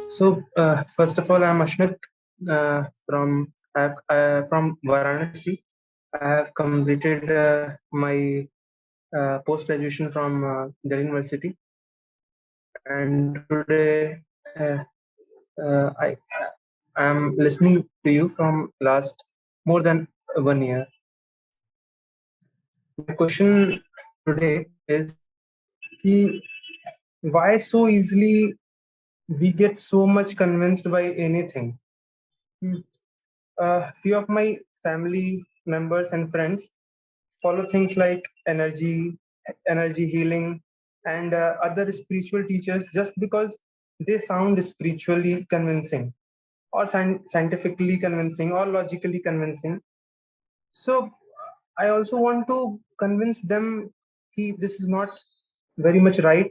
First of all, I'm Ashmit from Varanasi. I have completed my post graduation from Delhi University, and today I am listening to you from last more than 1 year. My question today is ki, why so easily we get so much convinced by anything? Few of my family members and friends follow things like energy healing, and other spiritual teachers just because they sound spiritually convincing, or scientifically convincing, or logically convincing. So I also want to convince them that this is not very much right.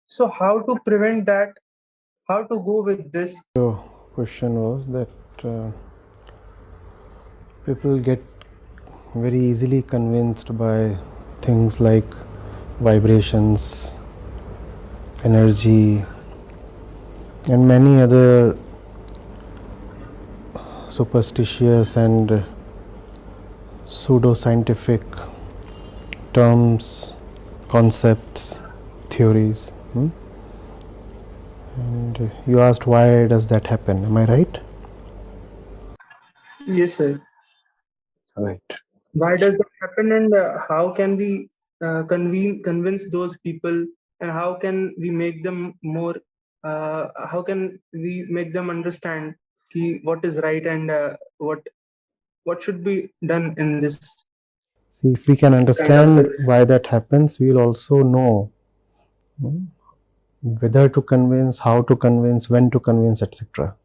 So how to prevent that? How to go with this? The question was that people get very easily convinced by things like vibrations, energy, and many other superstitious and pseudo-scientific terms, concepts, theories. And you asked, why does that happen? Am I right? Yes, sir. Right. Why does that happen, and how can we convince those people, and how can we make them more? How can we make them understand what is right, and what should be done in this? See, if we can Kind of understand fix. why that happens, we'll also know whether to convince, how to convince, when to convince, etc.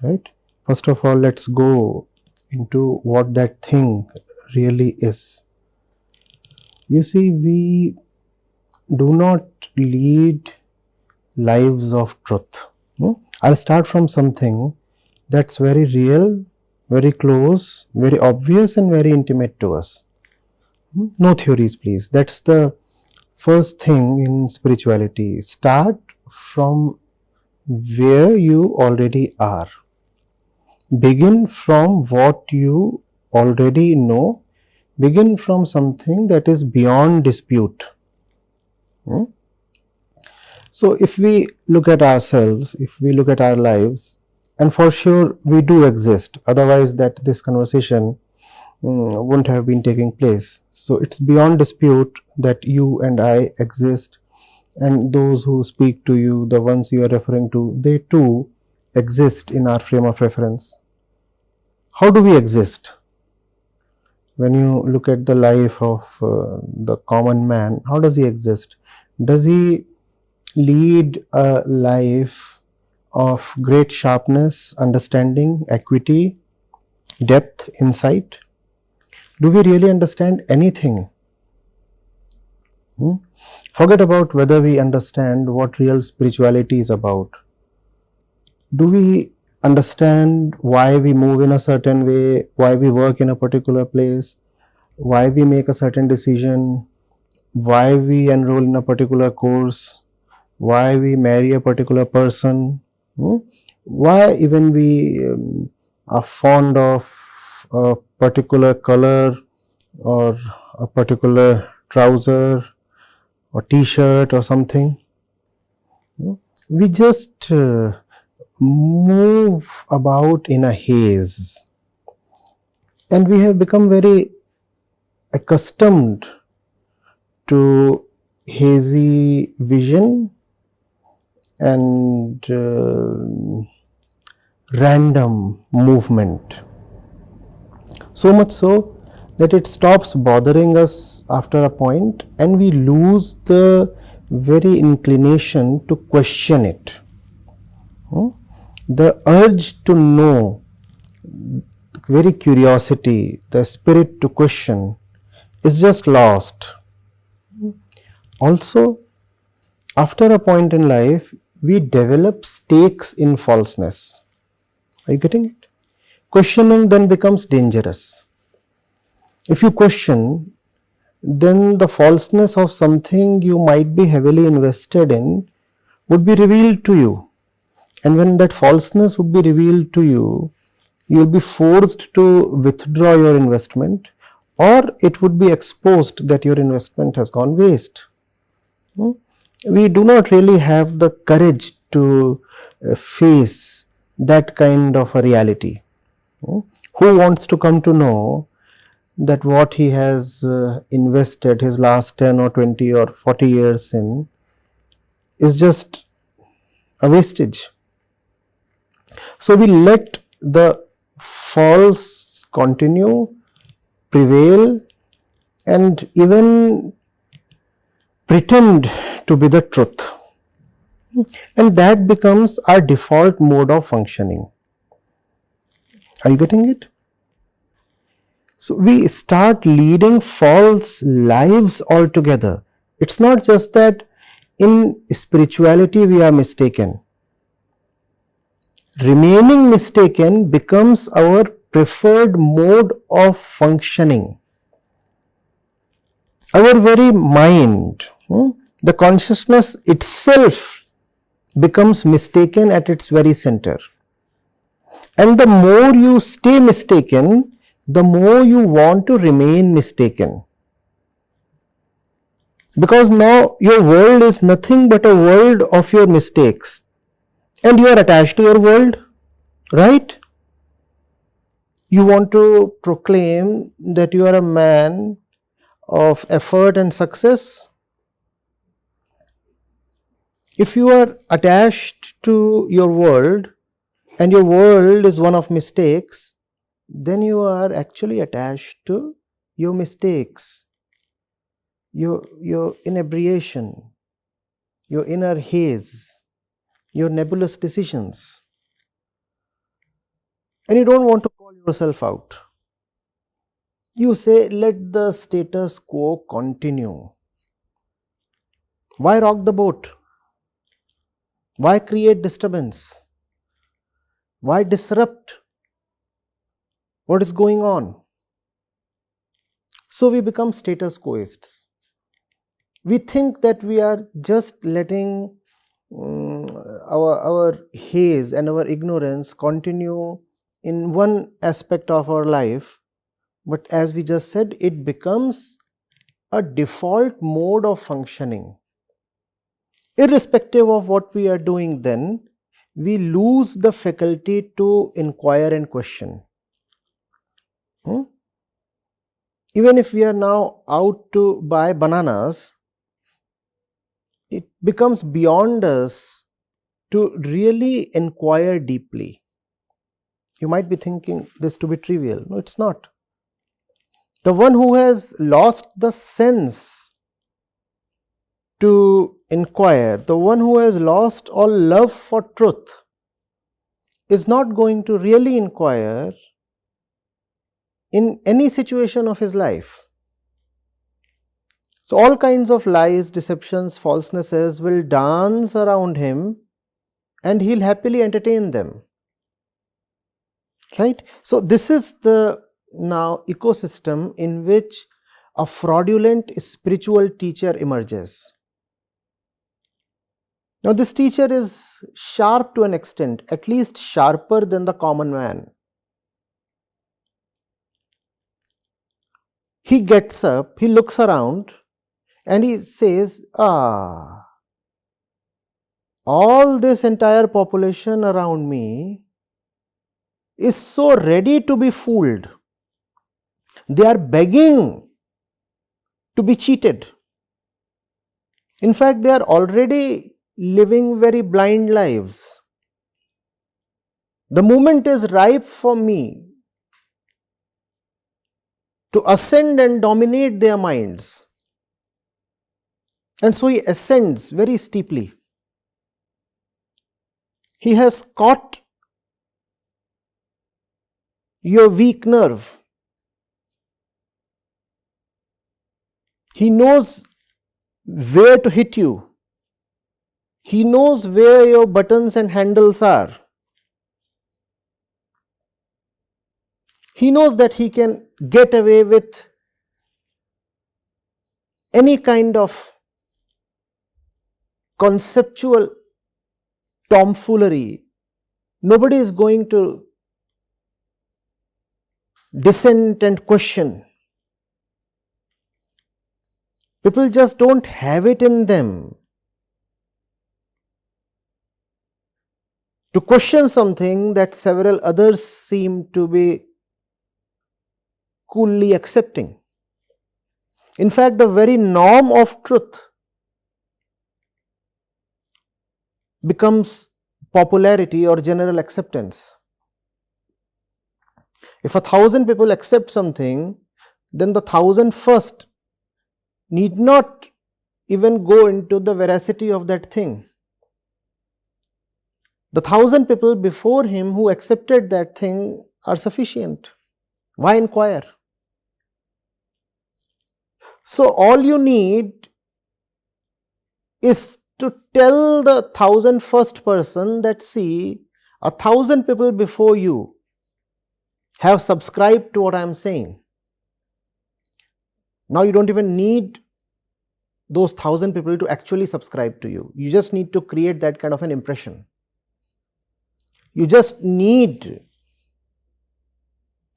Right? First of all, let's go into what that thing really is. You see, we do not lead lives of truth. I'll start from something that's very real, very close, very obvious, and very intimate to us. No theories, please. That's the first thing in spirituality. Start from where you already are. Begin from what you already know. Begin from something that is beyond dispute. So, if we look at ourselves, if we look at our lives, and for sure we do exist, otherwise that this conversation wouldn't have been taking place. So, it's beyond dispute that you and I exist, and those who speak to you, the ones you are referring to, they too exist in our frame of reference. How do we exist? When you look at the life of the common man, how does he exist? Does he lead a life of great sharpness, understanding, equity, depth, insight? Do we really understand anything? Forget about whether we understand what real spirituality is about. Do we understand why we move in a certain way, why we work in a particular place, why we make a certain decision, why we enroll in a particular course, why we marry a particular person, why even we are fond of a particular color or a particular trouser or t-shirt or something? We just move about in a haze, and we have become very accustomed to hazy vision and random movement, so much so that it stops bothering us after a point, and we lose the very inclination to question it. The urge to know, very curiosity, the spirit to question is just lost. Also, after a point in life, we develop stakes in falseness. Are you getting it? Questioning then becomes dangerous. If you question, then the falseness of something you might be heavily invested in would be revealed to you. And when that falseness would be revealed to you, you will be forced to withdraw your investment, or it would be exposed that your investment has gone waste. We do not really have the courage to face that kind of a reality. Who wants to come to know that what he has invested his last 10 or 20 or 40 years in is just a wastage? So we let the false continue, prevail, and even pretend to be the truth. And that becomes our default mode of functioning. Are you getting it? So we start leading false lives altogether. It's not just that in spirituality we are mistaken. Remaining mistaken becomes our preferred mode of functioning. Our very mind, the consciousness itself becomes mistaken at its very center. And the more you stay mistaken, the more you want to remain mistaken. Because now your world is nothing but a world of your mistakes. And you are attached to your world, right? You want to proclaim that you are a man of effort and success. If you are attached to your world and your world is one of mistakes, then you are actually attached to your mistakes, your inebriation, your inner haze, your nebulous decisions. And you don't want to call yourself out. You say, let the status quo continue. Why rock the boat? Why create disturbance? Why disrupt what is going on? So we become status quoists. We think that we are just letting our haze and our ignorance continue in one aspect of our life, but as we just said, it becomes a default mode of functioning. Irrespective of what we are doing, then we lose the faculty to inquire and question. Even if we are now out to buy bananas, it becomes beyond us to really inquire deeply. You might be thinking this to be trivial. No, it's not. The one who has lost the sense to inquire, the one who has lost all love for truth, is not going to really inquire in any situation of his life. So all kinds of lies, deceptions, falsenesses will dance around him and he'll happily entertain them. Right? So this is the now ecosystem in which a fraudulent spiritual teacher emerges. Now this teacher is sharp to an extent, at least sharper than the common man. He gets up, he looks around and he says, all this entire population around me is so ready to be fooled. They are begging to be cheated. In fact, they are already living very blind lives. The moment is ripe for me to ascend and dominate their minds. And so he ascends very steeply. He has caught your weak nerve. He knows where to hit you. He knows where your buttons and handles are. He knows that he can get away with any kind of conceptual tomfoolery Nobody is going to dissent and question. People just don't have it in them to question something that several others seem to be coolly accepting. In fact, the very norm of truth becomes popularity or general acceptance. If 1,000 people accept something, then the 1,001st need not even go into the veracity of that thing. The 1,000 people before him who accepted that thing are sufficient. Why inquire? So all you need is to tell the 1,001st person that, see, 1,000 people before you have subscribed to what I am saying. Now you don't even need those 1,000 people to actually subscribe to you. You just need to create that kind of an impression. You just need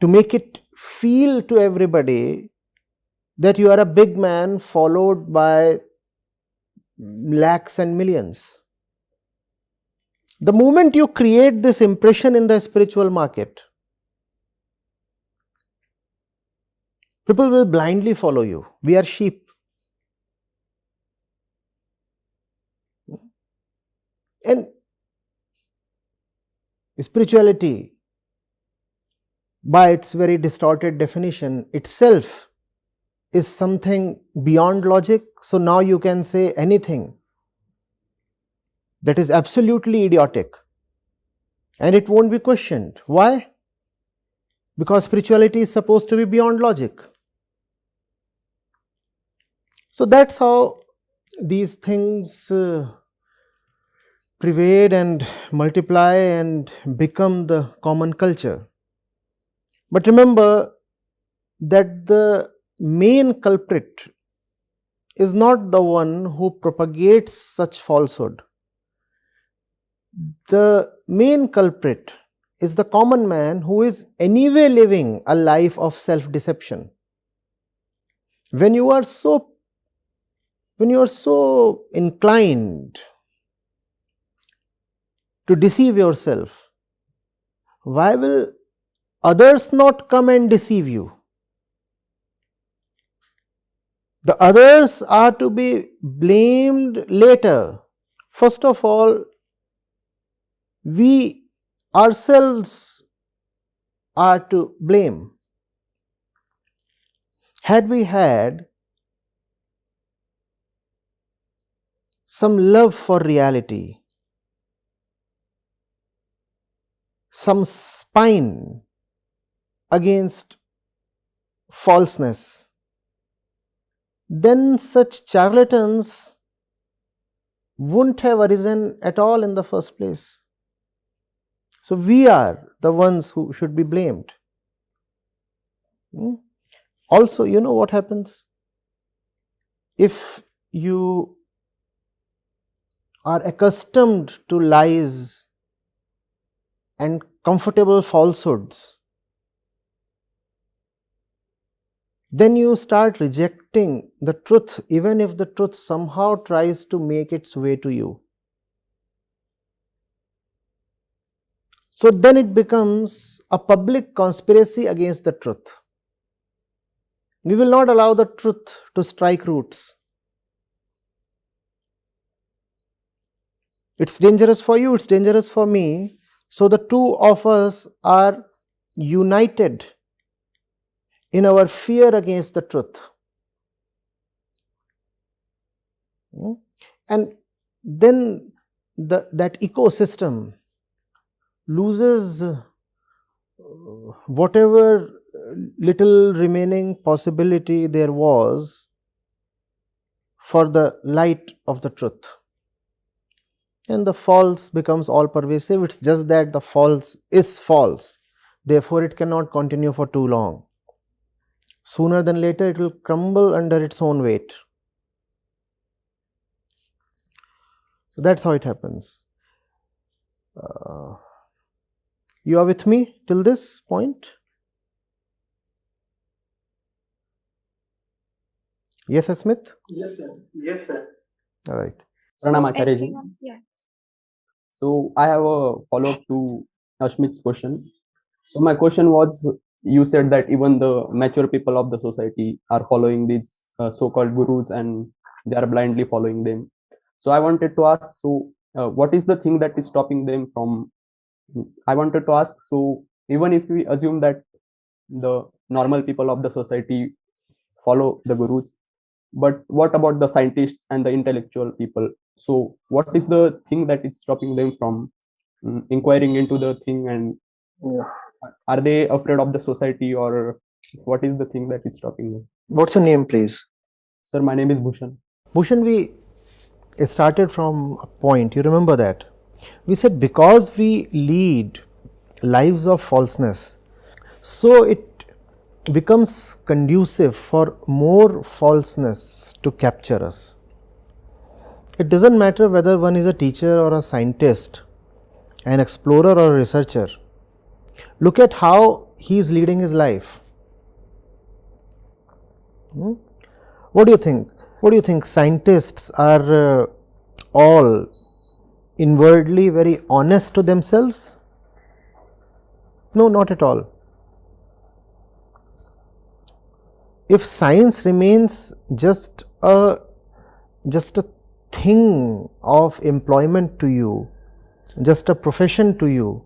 to make it feel to everybody that you are a big man followed by lakhs and millions. The moment you create this impression in the spiritual market, people will blindly follow you. We are sheep. And spirituality, by its very distorted definition itself, is something beyond logic. So now you can say anything that is absolutely idiotic and it won't be questioned. Why? Because spirituality is supposed to be beyond logic. So that's how these things pervade and multiply and become the common culture. But remember that the main culprit is not the one who propagates such falsehood. The main culprit is the common man who is anyway living a life of self-deception. When you are so inclined to deceive yourself, why will others not come and deceive you? The others are to be blamed later. First of all, we ourselves are to blame. Had we had some love for reality, some spine against falseness, then such charlatans wouldn't have arisen at all in the first place. So we are the ones who should be blamed. Also, you know what happens? If you are accustomed to lies and comfortable falsehoods, then you start rejecting the truth, even if the truth somehow tries to make its way to you. So then it becomes a public conspiracy against the truth. We will not allow the truth to strike roots. It's dangerous for you, it's dangerous for me. So the two of us are united in our fear against the truth. And then that ecosystem loses whatever little remaining possibility there was for the light of the truth. And the false becomes all pervasive. It's just that the false is false. Therefore, it cannot continue for too long. Sooner than later, it will crumble under its own weight. So that's how it happens. You are with me till this point? Yes, Smith? Yes, sir. Yes, sir. All right. Pranam So Acharya ji. everyone, yeah. So I have a follow-up to Ashmit's question. So my question was, you said that even the mature people of the society are following these so-called gurus and they are blindly following them. So I wanted to ask, so what is the thing that is stopping them from? I wanted to ask, so even if we assume that the normal people of the society follow the gurus, but what about the scientists and the intellectual people? So what is the thing that is stopping them from inquiring into the thing, and are they afraid of the society, or what is the thing that is stopping them? What's your name, please? Sir, my name is Bhushan. Bhushan, we started from a point, you remember that? We said because we lead lives of falseness, so it becomes conducive for more falseness to capture us. It doesn't matter whether one is a teacher or a scientist, an explorer or a researcher. Look at how he is leading his life. What do you think? What do you think? Scientists are all inwardly very honest to themselves? No, not at all. If science remains just a thing of employment to you, just a profession to you,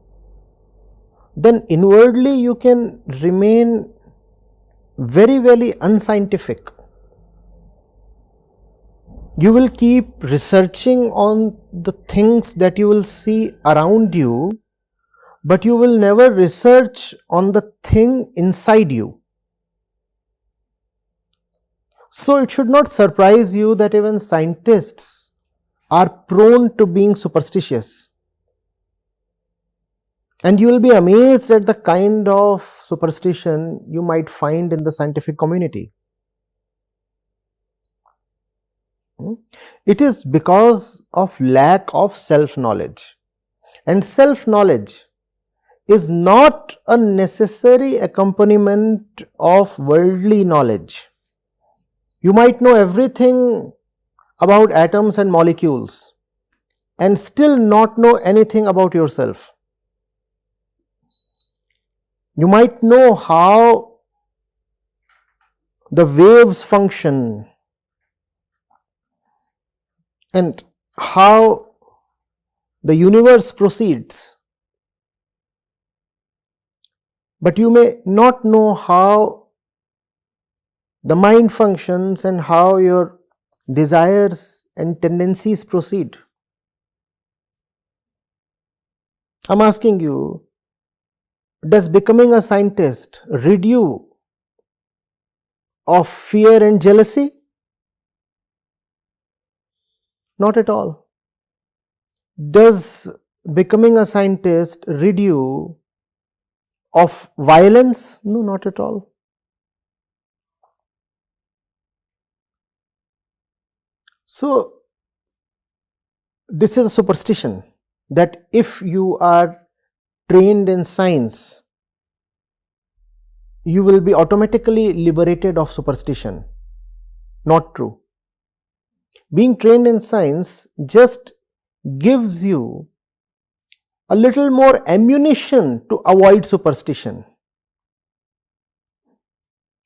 then inwardly you can remain very, very unscientific. You will keep researching on the things that you will see around you, but you will never research on the thing inside you. So it should not surprise you that even scientists are prone to being superstitious. And you will be amazed at the kind of superstition you might find in the scientific community. It is because of lack of self-knowledge. And self-knowledge is not a necessary accompaniment of worldly knowledge. You might know everything about atoms and molecules and still not know anything about yourself. You might know how the waves function and how the universe proceeds, but you may not know how the mind functions and how your desires and tendencies proceed. I'm asking you, does becoming a scientist rid you of fear and jealousy? Not at all. Does becoming a scientist rid you of violence? No, not at all. So, this is a superstition that if you are trained in science, you will be automatically liberated of superstition. Not true. Being trained in science just gives you a little more ammunition to avoid superstition.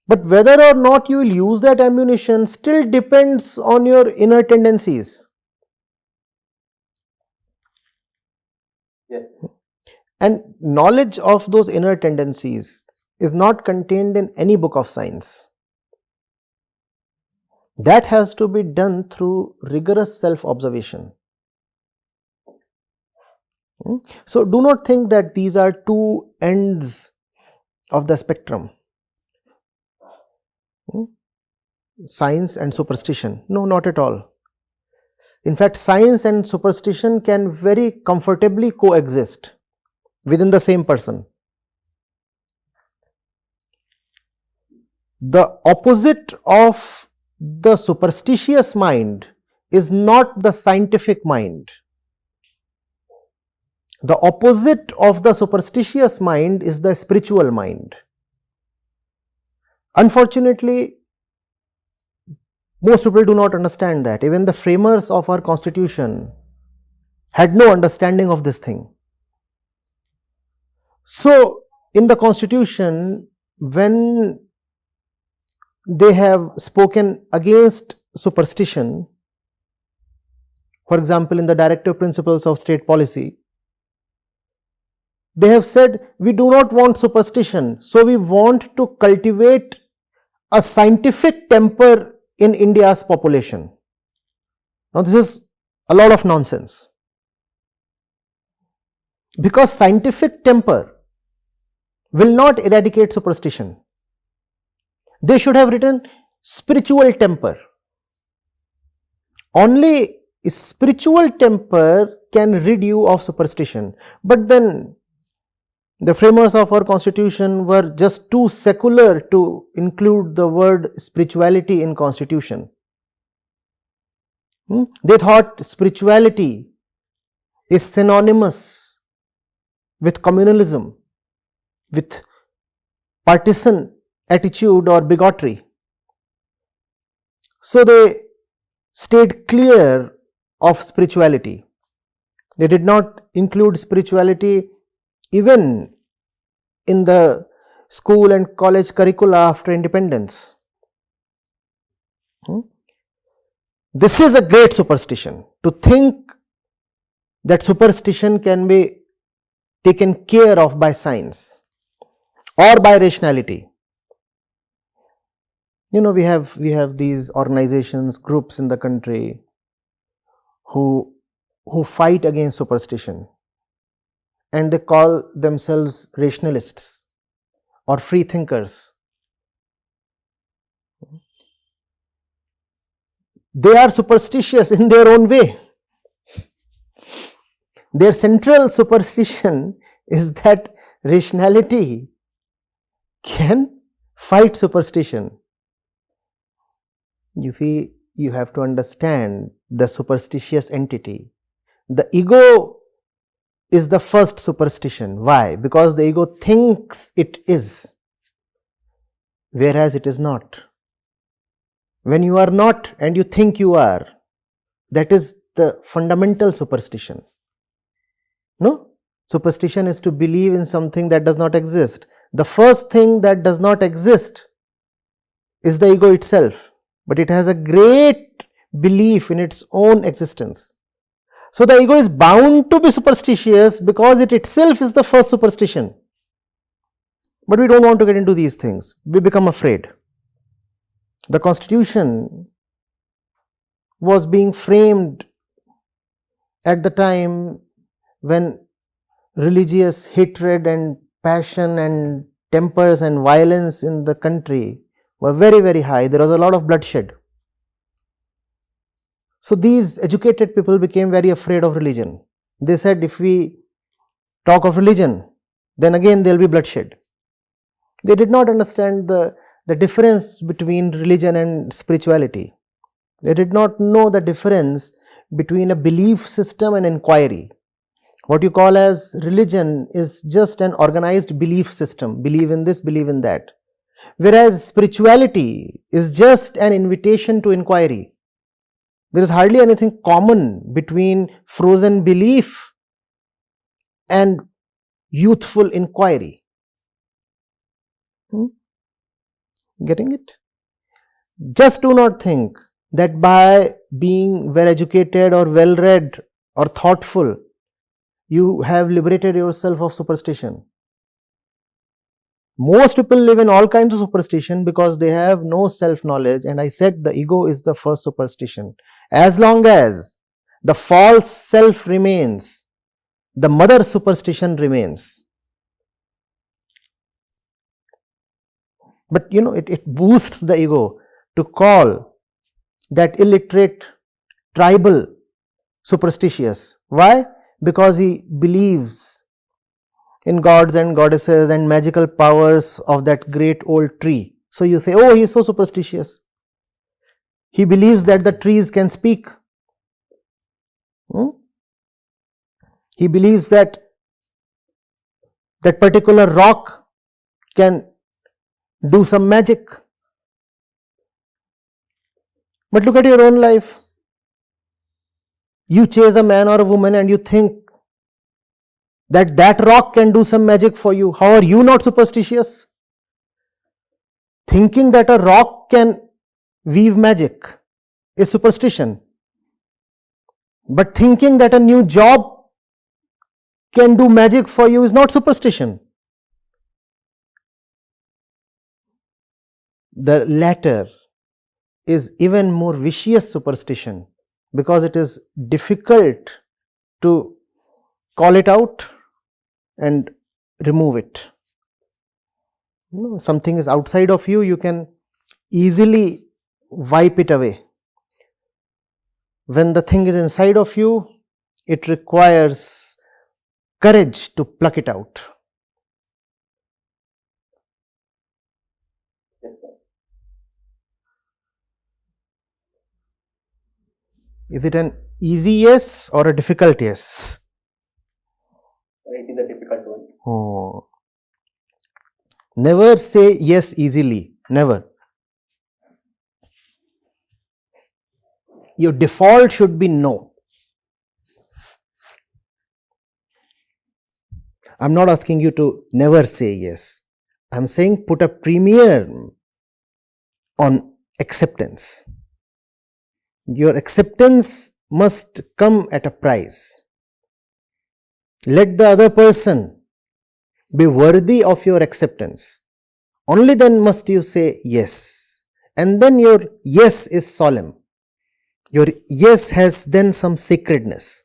But whether or not you will use that ammunition still depends on your inner tendencies. Yes. And knowledge of those inner tendencies is not contained in any book of science. That has to be done through rigorous self-observation. So do not think that these are two ends of the spectrum. Science and superstition. No, not at all. In fact, science and superstition can very comfortably coexist within the same person. The opposite of the superstitious mind is not the scientific mind. The opposite of the superstitious mind is the spiritual mind. Unfortunately, most people do not understand that. Even the framers of our constitution had no understanding of this thing. So, in the constitution, when they have spoken against superstition, for example, in the directive principles of state policy, they have said, we do not want superstition, so we want to cultivate a scientific temper in India's population. Now, this is a lot of nonsense, because scientific temper will not eradicate superstition. They should have written spiritual temper. Only spiritual temper can rid you of superstition. But then the framers of our constitution were just too secular to include the word spirituality in constitution. They thought spirituality is synonymous with communalism, with partisan attitude or bigotry. So they stayed clear of spirituality. They did not include spirituality even in the school and college curricula after independence. This is a great superstition. To think that superstition can be taken care of by science or by rationality. You know, we have these organizations, groups in the country who fight against superstition, and they call themselves rationalists or free thinkers. They are superstitious in their own way. Their central superstition is that rationality can fight superstition. You see, you have to understand the superstitious entity. The ego is the first superstition. Why? Because the ego thinks it is, whereas it is not. When you are not and you think you are, that is the fundamental superstition. No? Superstition is to believe in something that does not exist. The first thing that does not exist is the ego itself, but it has a great belief in its own existence. So the ego is bound to be superstitious because it itself is the first superstition. But we don't want to get into these things. We become afraid. The constitution was being framed at the time when religious hatred and passion and tempers and violence in the country were very, very high. There was a lot of bloodshed. So these educated people became very afraid of religion. They said, if we talk of religion, then again there will be bloodshed. They did not understand the difference between religion and spirituality. They did not know the difference between a belief system and inquiry. What you call as religion is just an organized belief system. Believe in this, believe in that. Whereas spirituality is just an invitation to inquiry. There is hardly anything common between frozen belief and youthful inquiry. Getting it? Just do not think that by being well educated or well read or thoughtful, you have liberated yourself of superstition. Most people live in all kinds of superstition because they have no self-knowledge, and I said the ego is the first superstition. As long as the false self remains, the mother superstition remains. But you know, it boosts the ego to call that illiterate tribal superstitious. Why? Because he believes in gods and goddesses and magical powers of that great old tree. So you say, oh, he is so superstitious. He believes that the trees can speak. He believes that that particular rock can do some magic. But look at your own life. You chase a man or a woman and you think that that rock can do some magic for you. How are you not superstitious? Thinking that a rock can weave magic is superstition. But thinking that a new job can do magic for you is not superstition. The latter is even more vicious superstition because it is difficult to call it out and remove it. Something is outside of you, you can easily wipe it away. When the thing is inside of you, it requires courage to pluck it out. Yes, sir. Is it an easy yes or a difficult yes? It is a difficult one. Oh. Never say yes easily. Never. Your default should be no. I'm not asking you to never say yes. I'm saying put a premium on acceptance. Your acceptance must come at a price. Let the other person be worthy of your acceptance. Only then must you say yes. And then your yes is solemn. Your yes has then some sacredness.